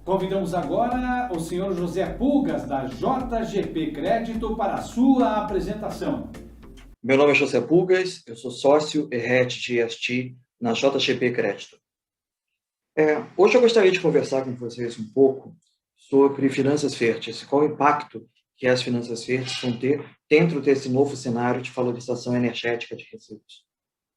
Convidamos agora o senhor José Pulgas, da JGP Crédito, para a sua apresentação. Meu nome é José Pulgas, eu sou sócio e head de ESG na JGP Crédito. Hoje eu gostaria de conversar com vocês um pouco sobre finanças verdes, qual o impacto que as finanças verdes vão ter dentro desse novo cenário de valorização energética de resíduos.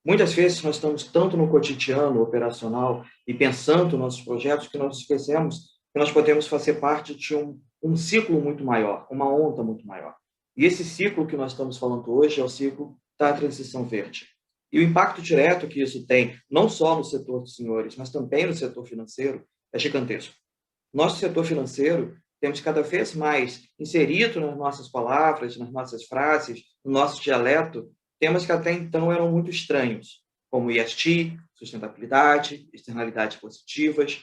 Muitas vezes nós estamos tanto no cotidiano operacional e pensando nos nossos projetos que nós esquecemos que nós podemos fazer parte de um ciclo muito maior, uma onda muito maior. E esse ciclo que nós estamos falando hoje é o ciclo da transição verde. E o impacto direto que isso tem, não só no setor dos senhores, mas também no setor financeiro, é gigantesco. Nosso setor financeiro temos cada vez mais inserido nas nossas palavras, nas nossas frases, no nosso dialeto, temas que até então eram muito estranhos, como ESG, sustentabilidade, externalidades positivas.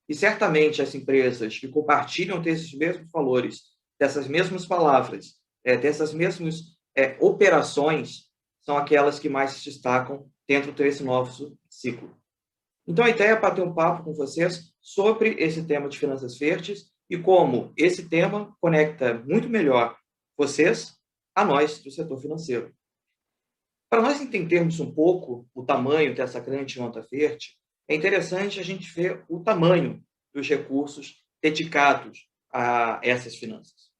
E certamente as empresas que compartilham desses mesmos valores, dessas mesmas palavras, dessas mesmas operações, são aquelas que mais se destacam dentro desse novo ciclo. Então, a ideia é bater um papo com vocês sobre esse tema de finanças verdes e como esse tema conecta muito melhor vocês a nós do setor financeiro. Para nós entendermos um pouco o tamanho dessa grande onda verde, é interessante a gente ver o tamanho dos recursos dedicados a essas finanças.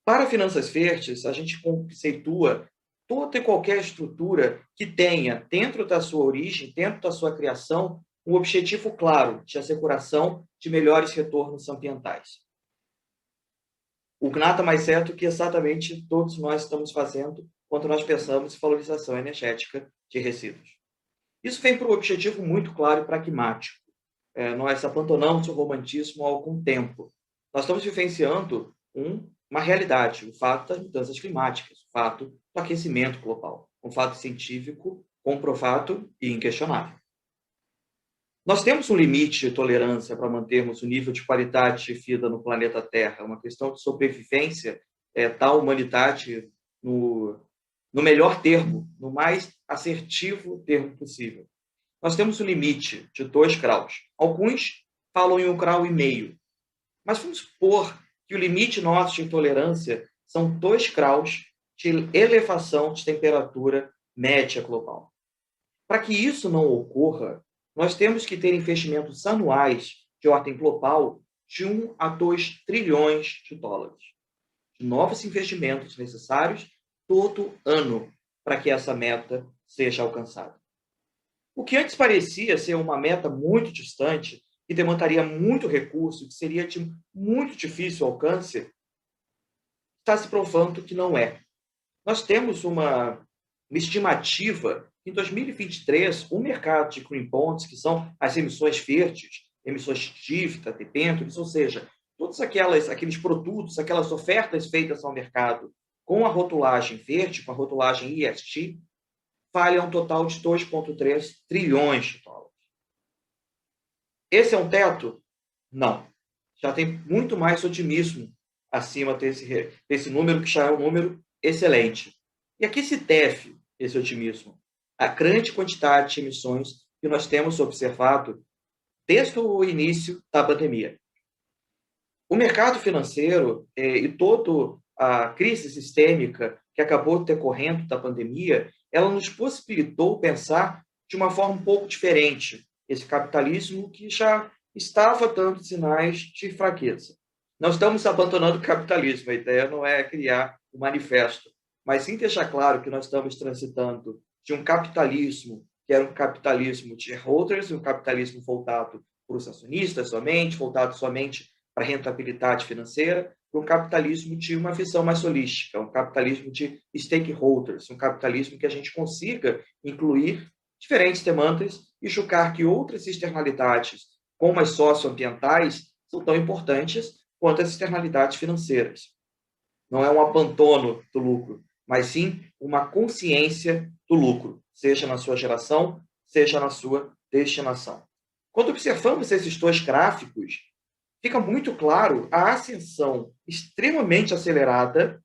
Para finanças verdes, a gente conceitua toda e qualquer estrutura que tenha, dentro da sua origem, dentro da sua criação, um objetivo claro de asseguração de melhores retornos ambientais. O que nada mais certo que exatamente todos nós estamos fazendo quando nós pensamos em valorização energética de resíduos. Isso vem para um objetivo muito claro e pragmático. Nós abandonamos o romantismo há algum tempo. Nós estamos vivenciando uma realidade, o fato das mudanças climáticas, o fato do aquecimento global, um fato científico comprovado e inquestionável. Nós temos um limite de tolerância para mantermos o nível de qualidade de vida no planeta Terra, uma questão de sobrevivência da humanidade no melhor termo, no mais assertivo termo possível. Nós temos um limite de 2 graus. Alguns falam em 1,5 grau, mas vamos supor que o limite nosso de tolerância são 2 graus de elevação de temperatura média global. Para que isso não ocorra, nós temos que ter investimentos anuais de ordem global de 1 a 2 trilhões de dólares. De novos investimentos necessários todo ano para que essa meta seja alcançada. O que antes parecia ser uma meta muito distante, que demandaria muito recurso, que seria de muito difícil alcance, está se provando que não é. Nós temos uma estimativa que em 2023, o mercado de green bonds, que são as emissões verdes, emissões de dívida, debêntures, ou seja, todos aqueles produtos, aquelas ofertas feitas ao mercado com a rotulagem verde, com a rotulagem ESG, vale um total de 2,3 trilhões de dólares. Esse é um teto? Não. Já tem muito mais otimismo acima desse número, que já é um número excelente. E a que se deve esse otimismo? A grande quantidade de emissões que nós temos observado desde o início da pandemia. O mercado financeiro e toda a crise sistêmica que acabou decorrendo da pandemia, ela nos possibilitou pensar de uma forma um pouco diferente esse capitalismo que já estava dando sinais de fraqueza. Nós estamos abandonando o capitalismo, a ideia não é criar um manifesto, mas sim deixar claro que nós estamos transitando de um capitalismo que era um capitalismo de shareholders, um capitalismo voltado para os acionistas somente, voltado somente para a rentabilidade financeira, para um capitalismo de uma visão mais holística, um capitalismo de stakeholders, um capitalismo que a gente consiga incluir diferentes demandas e julgar que outras externalidades, como as socioambientais, são tão importantes quanto as externalidades financeiras. Não é um abandono do lucro, mas sim uma consciência do lucro, seja na sua geração, seja na sua destinação. Quando observamos esses 2 gráficos, fica muito claro a ascensão extremamente acelerada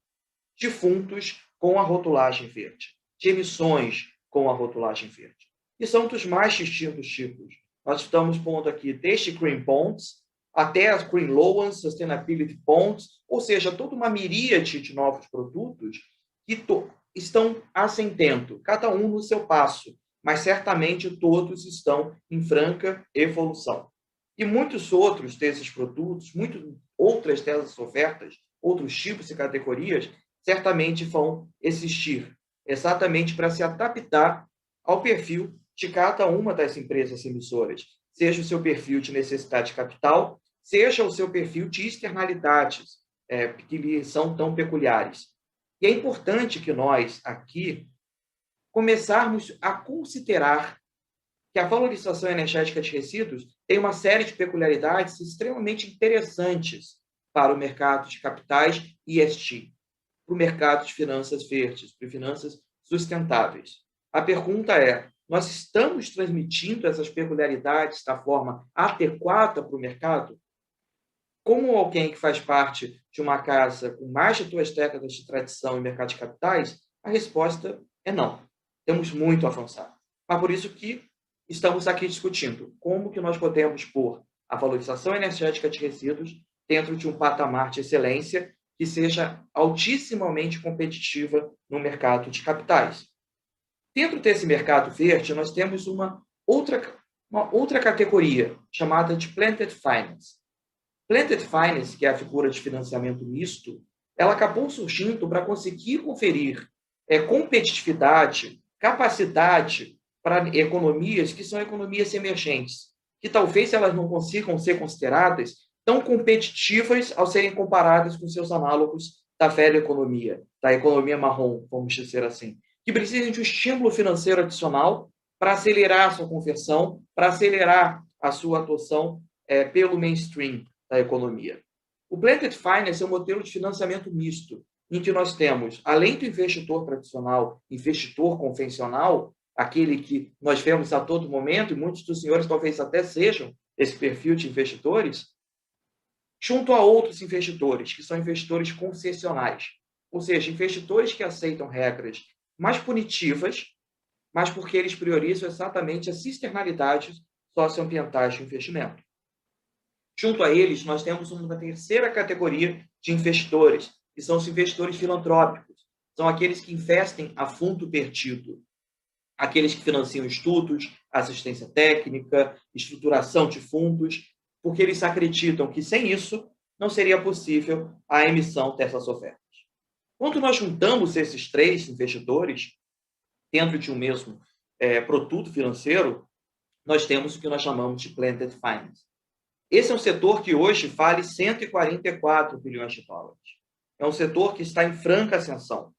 de fundos com a rotulagem verde, de emissões com a rotulagem verde. E são dos mais distintos tipos. Nós estamos pondo aqui desde green bonds até as Green Loans, Sustainability Bonds, ou seja, toda uma miríade de novos produtos que estão ascendendo, cada um no seu passo, mas certamente todos estão em franca evolução. E muitos outros desses produtos, muitas outras dessas ofertas, outros tipos e categorias, certamente vão existir, exatamente para se adaptar ao perfil de cada uma das empresas emissoras, seja o seu perfil de necessidade de capital, seja o seu perfil de externalidades, que lhe são tão peculiares. E é importante que nós, aqui, começarmos a considerar que a valorização energética de resíduos tem uma série de peculiaridades extremamente interessantes para o mercado de capitais ESG, para o mercado de finanças verdes, para finanças sustentáveis. A pergunta é, nós estamos transmitindo essas peculiaridades da forma adequada para o mercado? Como alguém que faz parte de uma casa com mais de 2 décadas de tradição em mercado de capitais, a resposta é não. Temos muito a avançar. Mas por isso que estamos aqui discutindo como que nós podemos pôr a valorização energética de resíduos dentro de um patamar de excelência que seja altissimamente competitiva no mercado de capitais. Dentro desse mercado verde, nós temos uma outra categoria, chamada de Blended Finance. Blended Finance, que é a figura de financiamento misto, ela acabou surgindo para conseguir conferir competitividade, capacidade para economias que são economias emergentes, que talvez elas não consigam ser consideradas tão competitivas ao serem comparadas com seus análogos da velha economia, da economia marrom, vamos dizer assim, que precisam de um estímulo financeiro adicional para acelerar a sua conversão, para acelerar a sua atuação pelo mainstream da economia. O Blended Finance é um modelo de financiamento misto, em que nós temos, além do investidor tradicional, investidor convencional, aquele que nós vemos a todo momento, e muitos dos senhores talvez até sejam esse perfil de investidores, junto a outros investidores, que são investidores concessionais, ou seja, investidores que aceitam regras mais punitivas, mas porque eles priorizam exatamente as externalidades socioambientais do investimento. Junto a eles, nós temos uma terceira categoria de investidores, que são os investidores filantrópicos. São aqueles que investem a fundo perdido, aqueles que financiam estudos, assistência técnica, estruturação de fundos, porque eles acreditam que sem isso não seria possível a emissão dessas ofertas. Quando nós juntamos esses 3 investidores dentro de um mesmo produto financeiro, nós temos o que nós chamamos de Blended Finance. Esse é um setor que hoje vale 144 bilhões de dólares. É um setor que está em franca ascensão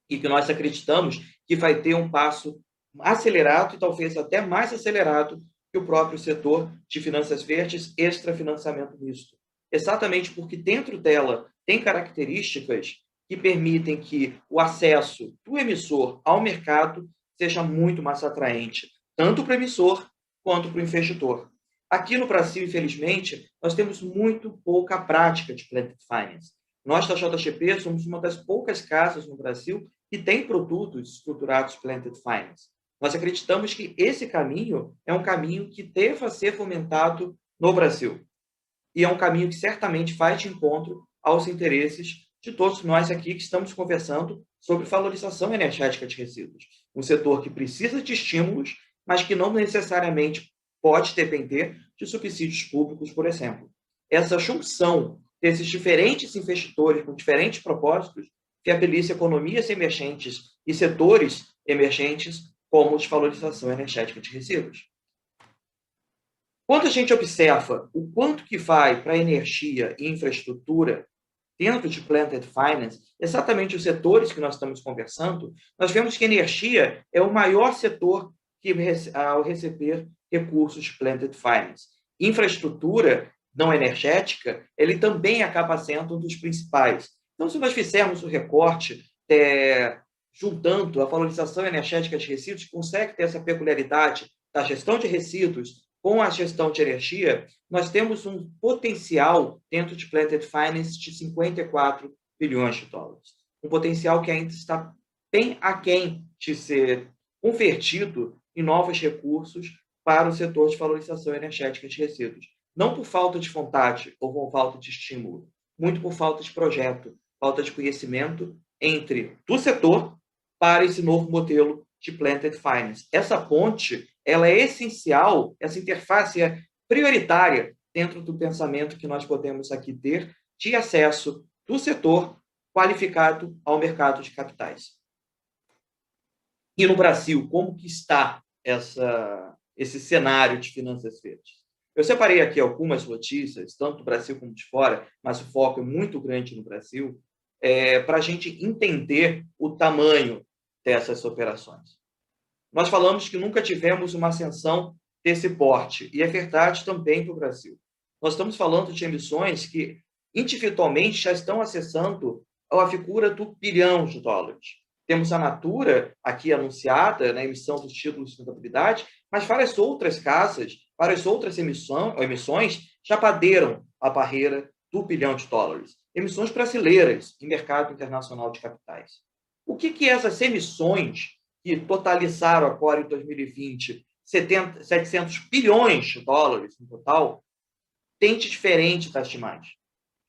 e que nós acreditamos que vai ter um passo acelerado e talvez até mais acelerado que o próprio setor de finanças verdes extra-financiamento misto. Exatamente porque dentro dela tem características que permitem que o acesso do emissor ao mercado seja muito mais atraente, tanto para o emissor quanto para o investidor. Aqui no Brasil, infelizmente, nós temos muito pouca prática de Blended Finance. Nós, da JGP, somos uma das poucas casas no Brasil que tem produtos estruturados Blended Finance. Nós acreditamos que esse caminho é um caminho que deva ser fomentado no Brasil. E é um caminho que certamente vai de encontro aos interesses de todos nós aqui que estamos conversando sobre valorização energética de resíduos. Um setor que precisa de estímulos, mas que não necessariamente pode depender de subsídios públicos, por exemplo. Essa junção desses diferentes investidores com diferentes propósitos viabiliza economias emergentes e setores emergentes como de valorização energética de resíduos. Quando a gente observa o quanto que vai para energia e infraestrutura dentro de Blended Finance, exatamente os setores que nós estamos conversando, nós vemos que energia é o maior setor que, ao receber recursos de Blended Finance. Infraestrutura não energética, ele também acaba sendo um dos principais. Então, se nós fizermos o recorte, juntando a valorização energética de resíduos, consegue ter essa peculiaridade da gestão de resíduos com a gestão de energia, nós temos um potencial dentro de Blended Finance de 54 bilhões de dólares. Um potencial que ainda está bem aquém de ser convertido em novos recursos para o setor de valorização energética de resíduos. não por falta de vontade ou por falta de estímulo, muito por falta de projeto, falta de conhecimento do setor para esse novo modelo de Planted Finance. Essa ponte, ela é essencial, essa interface é prioritária dentro do pensamento que nós podemos aqui ter de acesso do setor qualificado ao mercado de capitais. E no Brasil, como que está esse cenário de finanças verdes? Eu separei aqui algumas notícias, tanto do Brasil como de fora, mas o foco é muito grande no Brasil, para a gente entender o tamanho dessas operações. Nós falamos que nunca tivemos uma ascensão desse porte, e é verdade também para o Brasil. Nós estamos falando de emissões que, individualmente, já estão acessando a figura do bilhão de dólares. Temos a Natura aqui anunciada na emissão dos títulos de sustentabilidade, mas várias outras casas, várias outras emissões já bateram a barreira do bilhão de dólares. Emissões brasileiras em mercado internacional de capitais. O que essas emissões, que totalizaram agora em 2020 700 bilhões de dólares no total, têm de diferente das demais?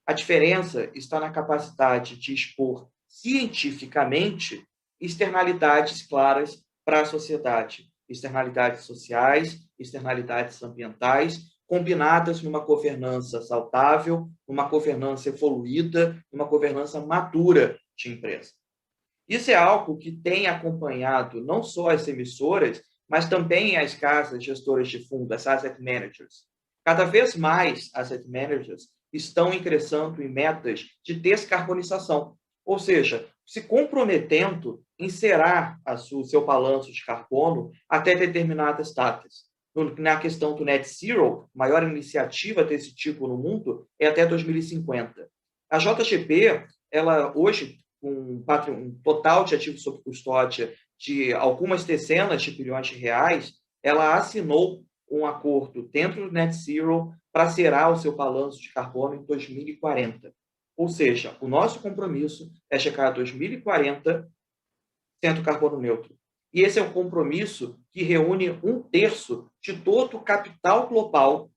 A diferença está na capacidade de expor cientificamente externalidades claras para a sociedade, externalidades sociais, externalidades ambientais, combinadas numa governança saudável, numa governança evoluída, numa governança madura de empresa. Isso é algo que tem acompanhado não só as emissoras, mas também as casas gestoras de fundos, as asset managers. Cada vez mais asset managers estão ingressando em metas de descarbonização, ou seja, se comprometendo em zerar o seu balanço de carbono até determinadas datas. Na questão do Net Zero, a maior iniciativa desse tipo no mundo é até 2050. A JGP, ela hoje, com um total de ativos sob custódia de algumas dezenas de bilhões de reais, ela assinou um acordo dentro do Net Zero para zerar o seu balanço de carbono em 2040. Ou seja, o nosso compromisso é chegar a 2040 sendo carbono neutro. E esse é um compromisso que reúne 1/3 de todo o capital global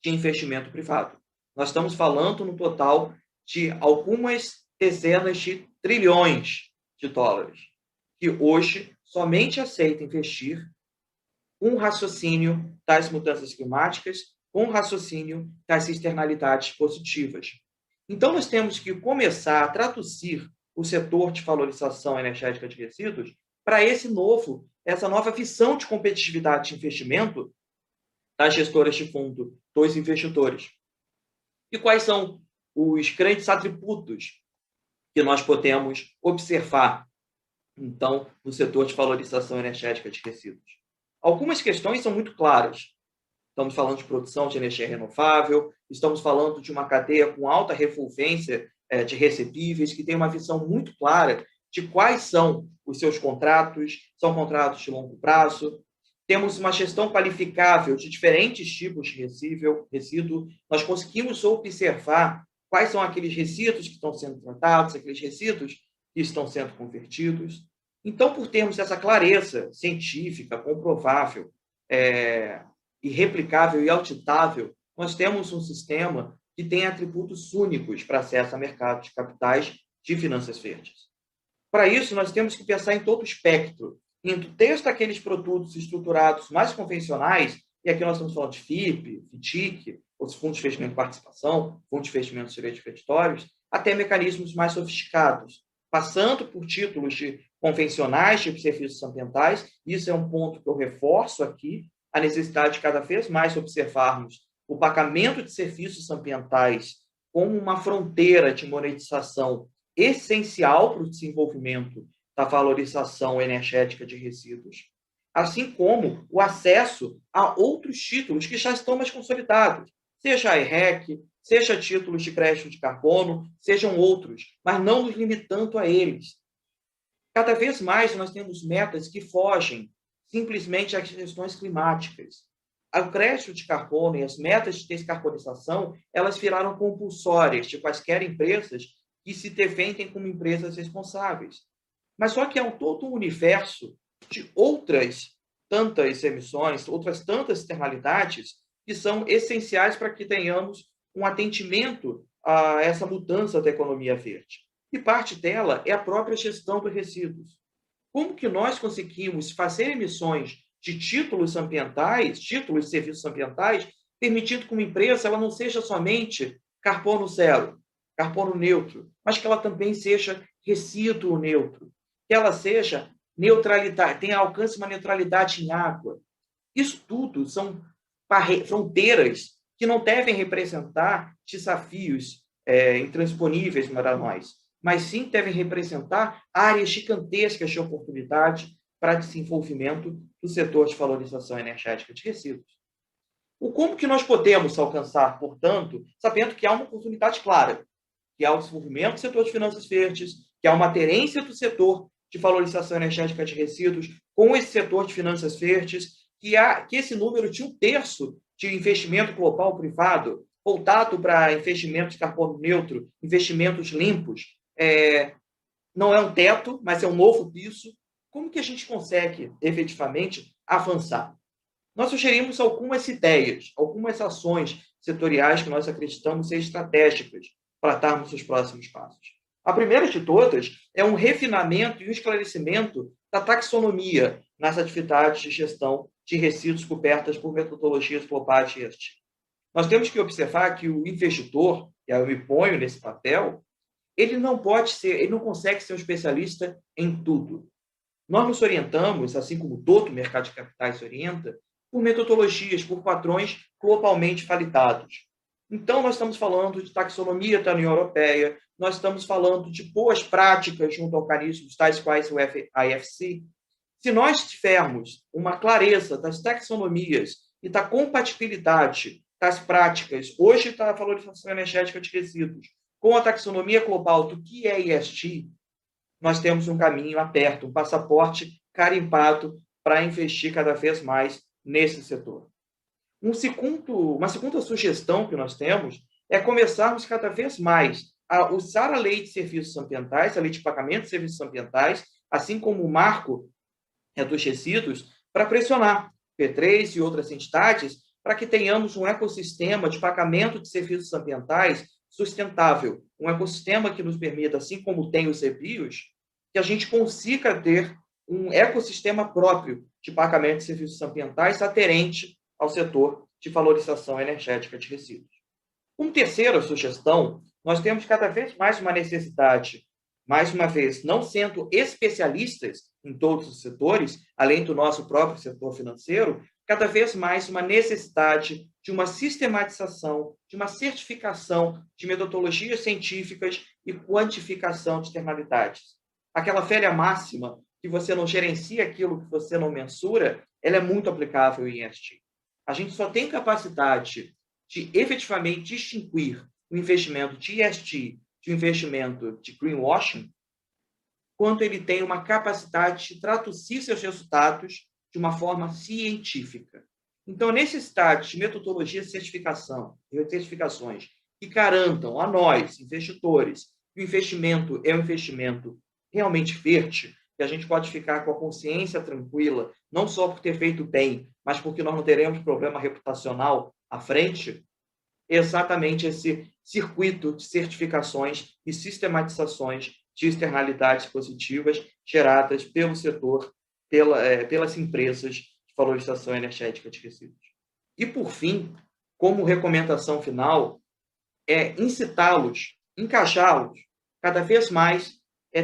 de investimento privado. Nós estamos falando no total de algumas dezenas de trilhões de dólares, que hoje somente aceita investir com o raciocínio das mudanças climáticas, com o raciocínio das externalidades positivas. Então, nós temos que começar a traduzir o setor de valorização energética de resíduos para essa nova visão de competitividade de investimento das gestoras de fundo, dos investidores. E quais são os grandes atributos que nós podemos observar, então, no setor de valorização energética de resíduos? Algumas questões são muito claras. Estamos falando de produção de energia renovável, estamos falando de uma cadeia com alta revolvência de recebíveis, que tem uma visão muito clara de quais são os seus contratos, são contratos de longo prazo. Temos uma gestão qualificável de diferentes tipos de resíduo. Nós conseguimos observar quais são aqueles resíduos que estão sendo tratados, aqueles resíduos que estão sendo convertidos. Então, por termos essa clareza científica, comprovável, irreplicável e auditável, nós temos um sistema que tem atributos únicos para acesso a mercado de capitais de finanças verdes. Para isso, nós temos que pensar em todo o espectro, indo desde aqueles produtos estruturados mais convencionais, e aqui nós estamos falando de FIP, FITIC, os fundos de investimento de participação, fundos de investimento de direitos creditórios, até mecanismos mais sofisticados, passando por títulos convencionais de serviços ambientais. Isso é um ponto que eu reforço aqui, a necessidade de cada vez mais observarmos o pagamento de serviços ambientais como uma fronteira de monetização essencial para o desenvolvimento da valorização energética de resíduos, assim como o acesso a outros títulos que já estão mais consolidados, seja a EREC, seja títulos de crédito de carbono, sejam outros, mas não nos limitando a eles. Cada vez mais nós temos metas que fogem simplesmente às questões climáticas. O crédito de carbono e as metas de descarbonização, elas viraram compulsórias de quaisquer empresas que se defendem como empresas responsáveis. Mas só que há todo um universo de outras tantas emissões, outras tantas externalidades que são essenciais para que tenhamos um atendimento a essa mudança da economia verde. E parte dela é a própria gestão dos resíduos. Como que nós conseguimos fazer emissões de títulos ambientais, títulos de serviços ambientais, permitindo que uma empresa ela não seja somente carbono zero, carbono neutro, mas que ela também seja resíduo neutro, que ela seja neutralidade, tenha alcance uma neutralidade em água. Isso tudo são fronteiras que não devem representar desafios intransponíveis para nós, mas sim devem representar áreas gigantescas de oportunidade para desenvolvimento do setor de valorização energética de resíduos. Como que nós podemos alcançar, portanto, sabendo que há uma oportunidade clara, que há o desenvolvimento do setor de finanças verdes, que há uma aderência do setor de valorização energética de resíduos com esse setor de finanças verdes, que esse número de 1/3 de investimento global privado voltado para investimentos de carbono neutro, investimentos limpos, não é um teto, mas é um novo piso. Como que a gente consegue, efetivamente, avançar? Nós sugerimos algumas ideias, algumas ações setoriais que nós acreditamos ser estratégicas para darmos os próximos passos. A primeira de todas é um refinamento e um esclarecimento da taxonomia nas atividades de gestão de resíduos cobertas por metodologias globais de ESG. Nós temos que observar que o investidor, e eu me ponho nesse papel, ele não consegue ser um especialista em tudo. Nós nos orientamos, assim como todo o mercado de capitais se orienta, por metodologias, por padrões globalmente validados. Então, nós estamos falando de taxonomia da União Europeia, nós estamos falando de boas práticas junto a organismos tais quais o IFC. Se nós tivermos uma clareza das taxonomias e da compatibilidade das práticas, hoje está a valorização energética de resíduos, com a taxonomia global do que é ESG, nós temos um caminho aberto, um passaporte carimbado para investir cada vez mais nesse setor. Uma segunda sugestão que nós temos é começarmos cada vez mais a usar a lei de serviços ambientais, a lei de pagamento de serviços ambientais, assim como o marco dos resíduos, para pressionar P3 e outras entidades para que tenhamos um ecossistema de pagamento de serviços ambientais sustentável, um ecossistema que nos permita, assim como tem os CBIOS, que a gente consiga ter um ecossistema próprio de pagamento de serviços ambientais aderente ao setor de valorização energética de resíduos. Como terceira sugestão, nós temos cada vez mais uma necessidade, mais uma vez, não sendo especialistas em todos os setores, além do nosso próprio setor financeiro, cada vez mais uma necessidade de uma sistematização, de uma certificação de metodologias científicas e quantificação de externalidades. Aquela velha máxima que você não gerencia aquilo que você não mensura, ela é muito aplicável em ESG. A gente só tem capacidade de efetivamente distinguir o investimento de ESG de um investimento de greenwashing quando ele tem uma capacidade de traduzir seus resultados de uma forma científica. Então, a necessidade de metodologias de certificação e certificações que garantam a nós, investidores, que o investimento é um investimento realmente verde, que a gente pode ficar com a consciência tranquila, não só por ter feito bem, mas porque nós não teremos problema reputacional à frente, exatamente esse circuito de certificações e sistematizações de externalidades positivas geradas pelo setor, pelas empresas de valorização energética de resíduos. E, por fim, como recomendação final, é incitá-los, encaixá-los cada vez mais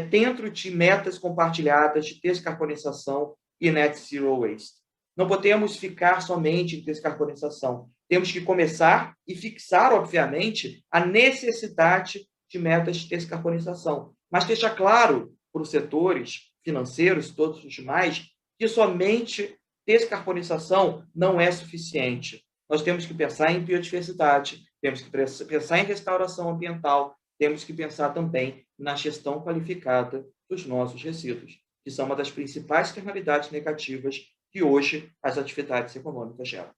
dentro de metas compartilhadas de descarbonização e net zero waste. Não podemos ficar somente em descarbonização. Temos que começar e fixar, obviamente, a necessidade de metas de descarbonização. Mas deixar claro para os setores financeiros e todos os demais que somente descarbonização não é suficiente. Nós temos que pensar em biodiversidade, temos que pensar em restauração ambiental, temos que pensar também na gestão qualificada dos nossos resíduos, que são uma das principais externalidades negativas que hoje as atividades econômicas geram.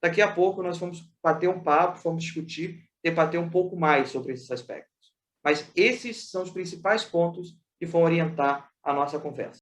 Daqui a pouco nós vamos bater um papo, vamos discutir, debater um pouco mais sobre esses aspectos. Mas esses são os principais pontos que vão orientar a nossa conversa.